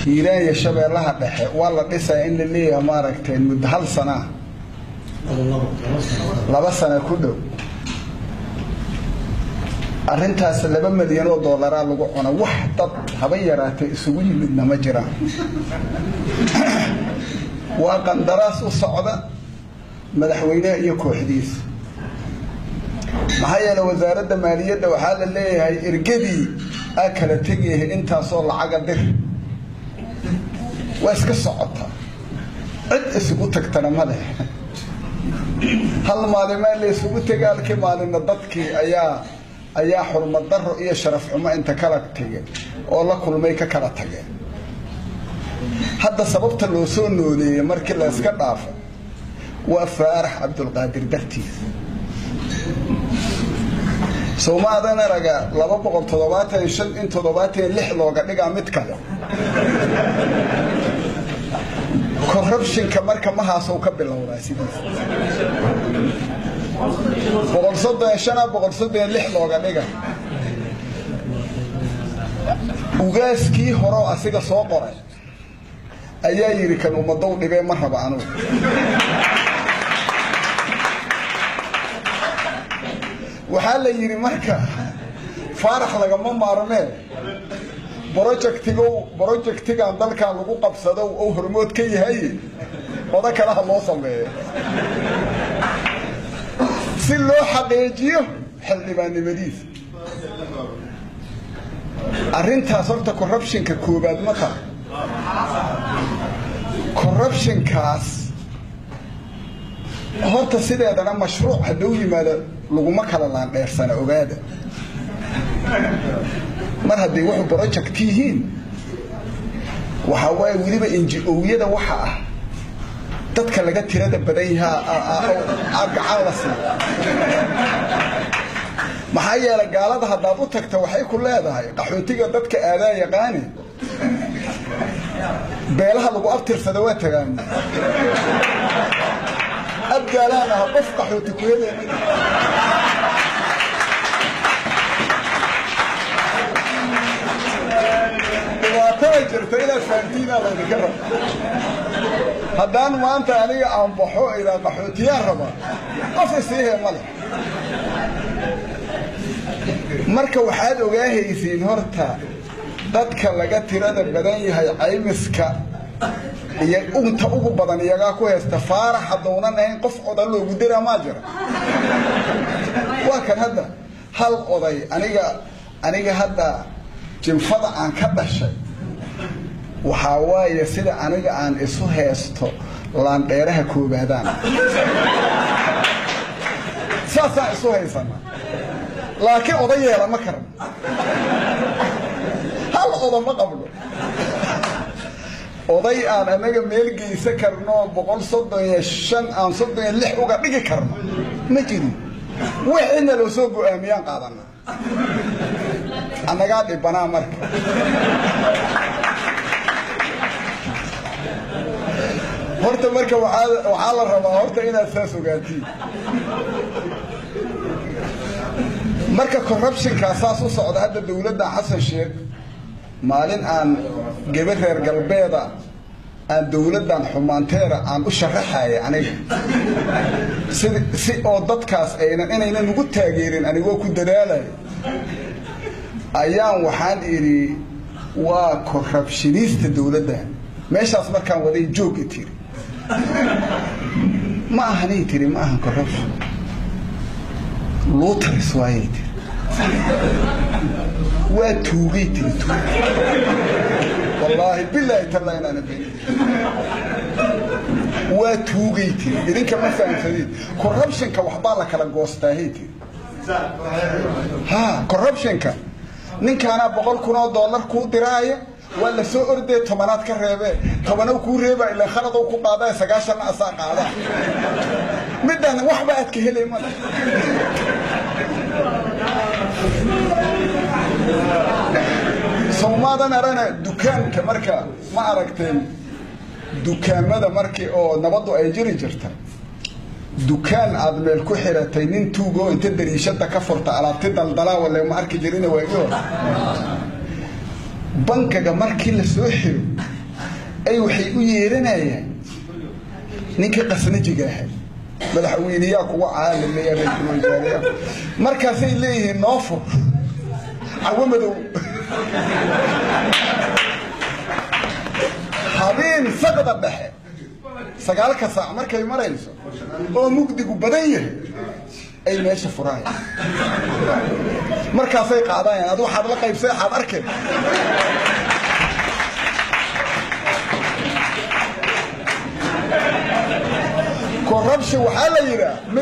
hiiraan iyo shabeellaha dhexe waa la dhisaa in la leeyahay maaragtay muddo hal sana laba sano ku dhow arrintaas $2 milyan lagu cuno wax dad haba yaraatay isugu yimidna ma jiraan waa qandaraas u socda madaxweynaha iyo kooxdiisa maxaa yeelay wasaaradda maaliyadda waxaa la leeyahay ergadii aa kala tegayahay intaasoo lacaga dir waa iska socotaa cid isugu tagtana ma leh hal maalimaa la isugu tegaalkii maalinna dadkii ayaa xurmad darro iyo sharaf xumo inta kala tegay oo la kulmay ka kala tageen hadda sababta loo soo nooleeyay markii la iska dhaafo waa Faarax Cabdulqaadir dartiis Soomaalidana raga 275 in 76 looga dhigaa mid kale corruption-ka marka mahaas uu ka bilowday sidiisa 136 looga dhiga ugaaskii hore asiga soo qoray ayaa yiri kan ummadow dhibay ma raba anu waxaa la yiri marka Faarax lagama maarmee projectigan dalkan lagu qabsado oo hormood ka yahay wada kala loo sameeyo si loo xaqiijiyo xildhibaannimadiisa arrintaas horta corruption-ka koobaad ma tahay corruption-kaas horta sideedana mashruuc hadduu yimaado laguma kala laandheersana ogaada mar haddii wuxuu project yihiin waxa waaye weliba NGO-yada waxa ah dadka laga tirada badan yahay gacan la siiyo maxaa yeelay gaalada haddaad u tagto waxay ku leedahay qaxootiga dadka aadaa yaqaani beelaha lagu abtirsada waa tagaan abgaalana qof qaxooti ku helay jirtay ila faantiina la dhigay haddaan maanta aniga aan baxo ila qaxootiya raba qof isii male marka waxaad ogaahaysiin horta dadka laga tirada badan yahay caymiska iyo unta ugu badan iyaga ku heesta Faarax haddoonan ahayn qof odan loogu diraa ma jira waa kan hadda hal oday aniga hadda jinfada aan ka dhashay waxaa waaye sida aniga aan isu heesto laandheeraha koobaadaan saasaan isu haysana laakiin oday yeela ma karan hal oday ma qablo oday aan anaga meel geysa karno 135 aan 36 uga dhigi karno ma jirin wixina loo soo go'aamiyaan qaadana anaga dhibanaa marka horta marka waxaa la rabaa horta inaad saas ogaatiin marka corruption-ka saas u socda hadda dawladda Xasan Sheekh maalin aan gabar reer galbeeda aan dawladdan xumaanteera aan u sharaxay aniga si oo dadkaas inayna ugu taageerin anigoo ku dadaalay ayaan waxaan iri waa corruptionista dawladda meeshaas markaan waday joog tiri ما أهني تري ما أهن corruption لوتر سوايت وتوبي تري والله بالله تلا أنا نبي وتوبي تري إذا كمان فاهم سديد corruption كوحبالك على جوستاهيتي ها corruption نكنا بقول $1,000 كود دراية ولا سو أردي ثمانات كريبة ثمانو كوريبة إلا خلطوا كقاضي سجاشنا أساق هذا مدة وحبة أتكهلي ما سومادا نرانا دكان كمركا ما أركتين دكان ماذا مركي أو نبضو أيجري جرتا دكان عدم الكحرة تينين توجو أنت تدري شدة كفرت على تدل دلا ولا ما أركي جرينا ويجوا بنك جمر كل سوحل ay waxay u yeeranayaan ninka qasnajiga ahay madaxweynaha kuwa caalamiga ra'iisul wasaaraha markaasay leeyihiin noofur awamadow habeen sagada dhexe sagaalka saac markay marayso oo mugdigu badan yahay ay meesha furayaan markaasay qaadayaan ad waxaad la qaybsay xad arkay corruption waxaa la yiraahdaa